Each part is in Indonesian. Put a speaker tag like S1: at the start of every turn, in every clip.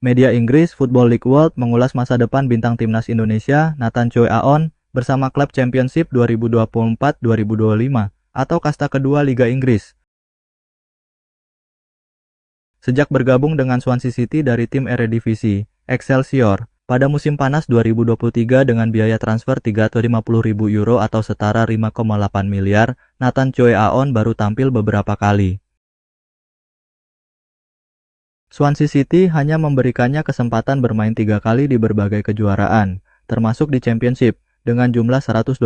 S1: Media Inggris Football League World mengulas masa depan bintang timnas Indonesia Nathan Choi Aon bersama klub Championship 2024-2025 atau kasta kedua Liga Inggris. Sejak bergabung dengan Swansea City dari tim Eredivisie, Excelsior, pada musim panas 2023 dengan biaya transfer €350.000 atau setara 5,8 miliar, Nathan Choi Aon baru tampil beberapa kali. Swansea City hanya memberikannya kesempatan bermain 3 kali di berbagai kejuaraan, termasuk di Championship, dengan jumlah 127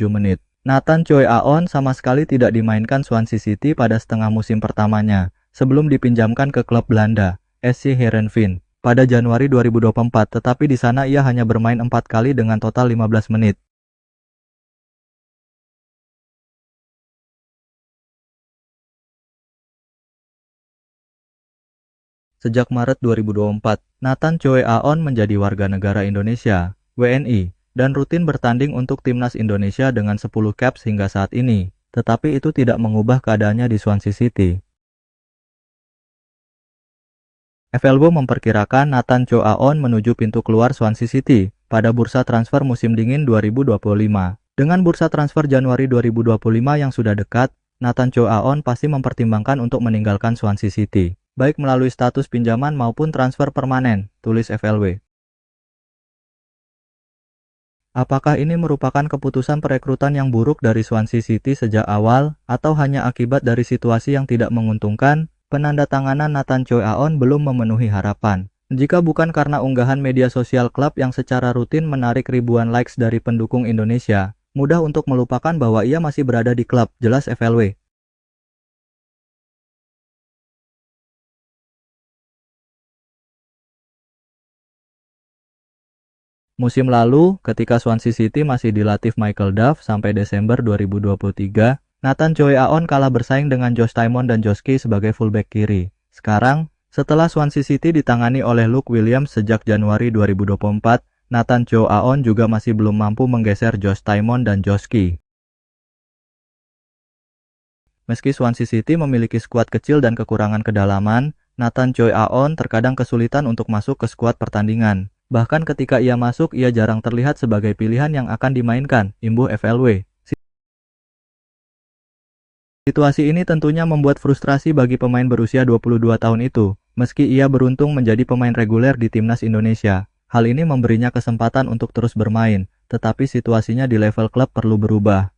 S1: menit. Nathan Choi Aon sama sekali tidak dimainkan Swansea City pada setengah musim pertamanya, sebelum dipinjamkan ke klub Belanda, SC Heerenveen, pada Januari 2024, tetapi di sana ia hanya bermain 4 kali dengan total 15 menit. Sejak Maret 2024, Nathan Choi Aon menjadi warga negara Indonesia, WNI, dan rutin bertanding untuk timnas Indonesia dengan 10 caps hingga saat ini, tetapi itu tidak mengubah keadaannya di Swansea City. FLW memperkirakan Nathan Choi Aon menuju pintu keluar Swansea City pada bursa transfer musim dingin 2025. Dengan bursa transfer Januari 2025 yang sudah dekat, Nathan Choi Aon pasti mempertimbangkan untuk meninggalkan Swansea City, baik melalui status pinjaman maupun transfer permanen, tulis FLW. Apakah ini merupakan keputusan perekrutan yang buruk dari Swansea City sejak awal, atau hanya akibat dari situasi yang tidak menguntungkan? Penandatanganan Nathan Choi Aon belum memenuhi harapan. Jika bukan karena unggahan media sosial klub yang secara rutin menarik ribuan likes dari pendukung Indonesia, mudah untuk melupakan bahwa ia masih berada di klub, jelas FLW. Musim lalu, ketika Swansea City masih dilatih Michael Duff sampai Desember 2023, Nathan Choi Aon kalah bersaing dengan Josh Tymon dan Joski sebagai fullback kiri. Sekarang, setelah Swansea City ditangani oleh Luke Williams sejak Januari 2024, Nathan Choi Aon juga masih belum mampu menggeser Josh Tymon dan Joski. Meski Swansea City memiliki skuad kecil dan kekurangan kedalaman, Nathan Choi Aon terkadang kesulitan untuk masuk ke skuad pertandingan. Bahkan ketika ia masuk, ia jarang terlihat sebagai pilihan yang akan dimainkan, imbuh FLW. Situasi ini tentunya membuat frustrasi bagi pemain berusia 22 tahun itu. Meski ia beruntung menjadi pemain reguler di timnas Indonesia, hal ini memberinya kesempatan untuk terus bermain, tetapi situasinya di level klub perlu berubah.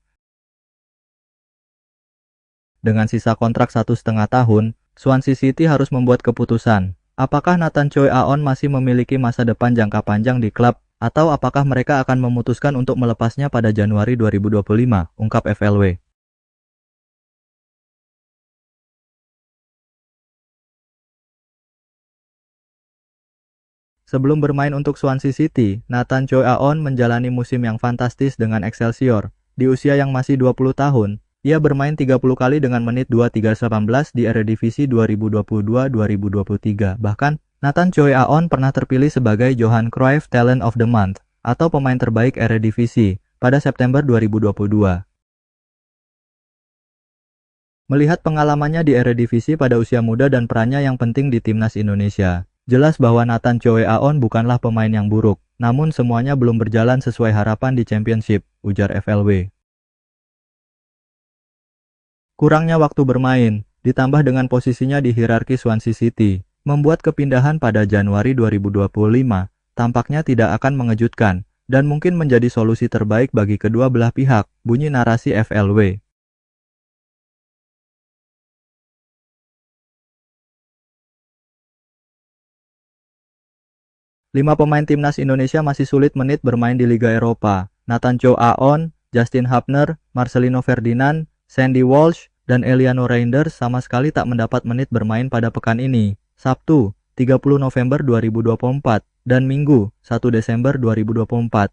S1: Dengan sisa kontrak 1,5 tahun, Swansea City harus membuat keputusan. Apakah Nathan Choi Aon masih memiliki masa depan jangka panjang di klub, atau apakah mereka akan memutuskan untuk melepasnya pada Januari 2025, ungkap FLW. Sebelum bermain untuk Swansea City, Nathan Choi Aon menjalani musim yang fantastis dengan Excelsior. Di usia yang masih 20 tahun, ia bermain 30 kali dengan menit 2318 di Eredivisie 2022-2023. Bahkan, Nathan Choi Aon pernah terpilih sebagai Johan Cruyff Talent of the Month atau pemain terbaik Eredivisie pada September 2022. Melihat pengalamannya di Eredivisie pada usia muda dan perannya yang penting di timnas Indonesia, jelas bahwa Nathan Choi Aon bukanlah pemain yang buruk, namun semuanya belum berjalan sesuai harapan di Championship, ujar FLW. Kurangnya waktu bermain, ditambah dengan posisinya di hierarki Swansea City, membuat kepindahan pada Januari 2025 tampaknya tidak akan mengejutkan, dan mungkin menjadi solusi terbaik bagi kedua belah pihak, bunyi narasi FLW. 5 pemain timnas Indonesia masih sulit menit bermain di Liga Eropa. Nathan Choi Aon, Justin Hubner, Marcelino Ferdinand, Sandy Walsh, dan Eliano Reinders sama sekali tak mendapat menit bermain pada pekan ini, Sabtu, 30 November 2024, dan Minggu, 1 Desember 2024.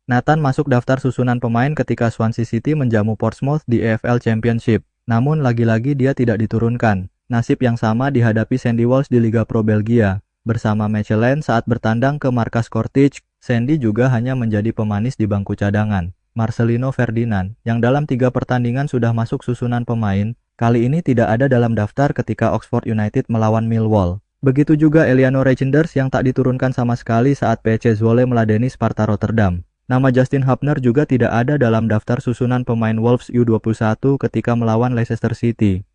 S1: Nathan masuk daftar susunan pemain ketika Swansea City menjamu Portsmouth di EFL Championship, namun lagi-lagi dia tidak diturunkan. Nasib yang sama dihadapi Sandy Walsh di Liga Pro Belgia. Bersama Mechelen saat bertandang ke markas Kortrijk, Sandy juga hanya menjadi pemanis di bangku cadangan. Marcelino Ferdinand, yang dalam 3 pertandingan sudah masuk susunan pemain, Kali ini tidak ada dalam daftar ketika Oxford United melawan Millwall. Begitu juga Eliano Reijnders yang tak diturunkan sama sekali saat PC Zwolle meladeni Sparta Rotterdam. Nama Justin Hubner juga tidak ada dalam daftar susunan pemain Wolves U21 ketika melawan Leicester City.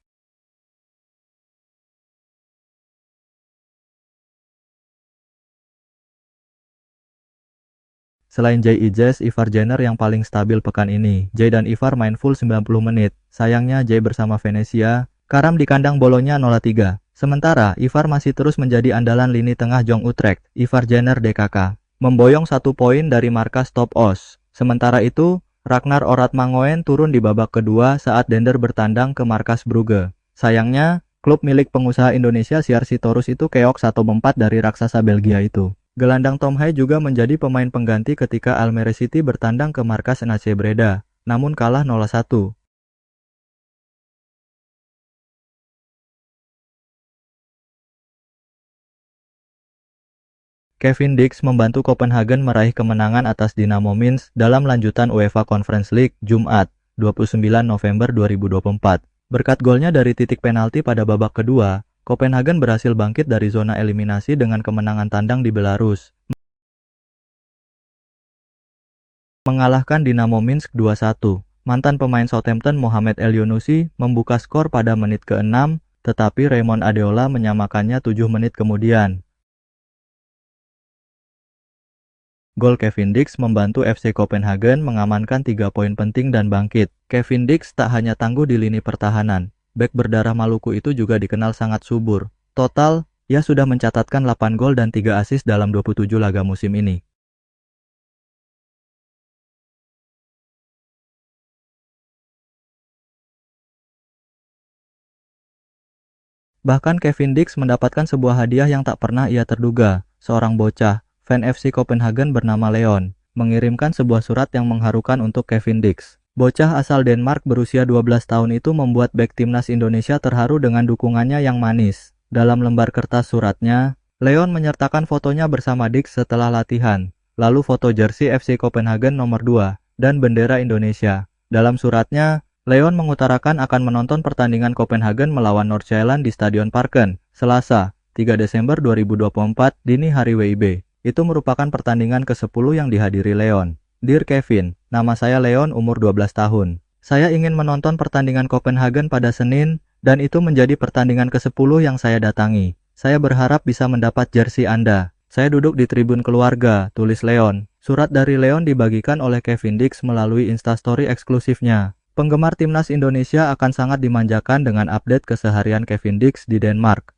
S1: Selain Jay Ijes, Ivar Jenner yang paling stabil pekan ini. Jay dan Ivar main full 90 menit. Sayangnya Jay bersama Venezia karam di kandang Bologna 0-3. Sementara Ivar masih terus menjadi andalan lini tengah Jong Utrecht. Ivar Jenner DKK memboyong 1 poin dari markas Top Os. Sementara itu, Ragnar Oratmangoen turun di babak kedua saat Dender bertandang ke markas Brugge. Sayangnya, klub milik pengusaha Indonesia Siar Sitorus itu keok 1-4 dari raksasa Belgia itu. Gelandang Tom Hay juga menjadi pemain pengganti ketika Almere City bertandang ke markas NAC Breda, namun kalah 0-1. Kevin Dix membantu Copenhagen meraih kemenangan atas Dynamo Minsk dalam lanjutan UEFA Conference League Jumat, 29 November 2024. Berkat golnya dari titik penalti pada babak kedua, Copenhagen berhasil bangkit dari zona eliminasi dengan kemenangan tandang di Belarus, mengalahkan Dynamo Minsk 2-1. Mantan pemain Southampton Mohamed Elyounoussi membuka skor pada menit ke-6, tetapi Raymond Adeola menyamakannya 7 menit kemudian. Gol Kevin Dix membantu FC Copenhagen mengamankan 3 poin penting dan bangkit. Kevin Dix tak hanya tangguh di lini pertahanan, bek berdarah Maluku itu juga dikenal sangat subur. Total, ia sudah mencatatkan 8 gol dan 3 assist dalam 27 laga musim ini. Bahkan Kevin Dix mendapatkan sebuah hadiah yang tak pernah ia terduga. Seorang bocah, fan FC Copenhagen bernama Leon, mengirimkan sebuah surat yang mengharukan untuk Kevin Dix. Bocah asal Denmark berusia 12 tahun itu membuat bek timnas Indonesia terharu dengan dukungannya yang manis. Dalam lembar kertas suratnya, Leon menyertakan fotonya bersama Dix setelah latihan, lalu foto jersey FC Copenhagen nomor 2, dan bendera Indonesia. Dalam suratnya, Leon mengutarakan akan menonton pertandingan Copenhagen melawan North Zealand di Stadion Parken, Selasa, 3 Desember 2024, dini hari WIB. Itu merupakan pertandingan ke-10 yang dihadiri Leon. Dear Kevin, nama saya Leon, umur 12 tahun. Saya ingin menonton pertandingan Copenhagen pada Senin, dan itu menjadi pertandingan ke-10 yang saya datangi. Saya berharap bisa mendapat jersey Anda. Saya duduk di tribun keluarga, tulis Leon. Surat dari Leon dibagikan oleh Kevin Dix melalui Instastory eksklusifnya. Penggemar timnas Indonesia akan sangat dimanjakan dengan update keseharian Kevin Dix di Denmark.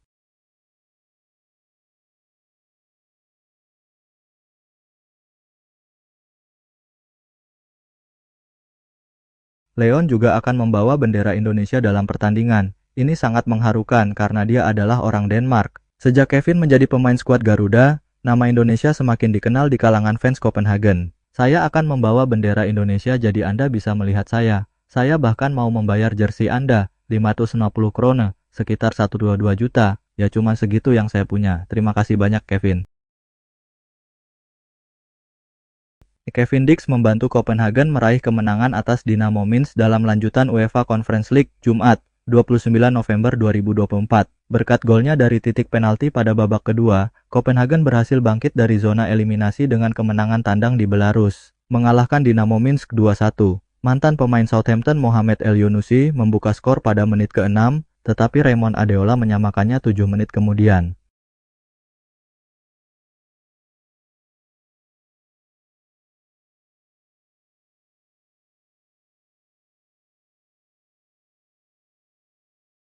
S1: Leon juga akan membawa bendera Indonesia dalam pertandingan. Ini sangat mengharukan karena dia adalah orang Denmark. Sejak Kevin menjadi pemain skuad Garuda, nama Indonesia semakin dikenal di kalangan fans Copenhagen. Saya akan membawa bendera Indonesia jadi Anda bisa melihat saya. Saya bahkan mau membayar jersey Anda, 560 krone, sekitar 122 juta. Ya cuma segitu yang saya punya. Terima kasih banyak Kevin. Kevin Dix membantu Copenhagen meraih kemenangan atas Dynamo Minsk dalam lanjutan UEFA Conference League Jumat, 29 November 2024. Berkat golnya dari titik penalti pada babak kedua, Copenhagen berhasil bangkit dari zona eliminasi dengan kemenangan tandang di Belarus, mengalahkan Dynamo Minsk 2-1. Mantan pemain Southampton Mohamed Elyounoussi membuka skor pada menit ke-6, tetapi Raymond Adeola menyamakannya 7 menit kemudian.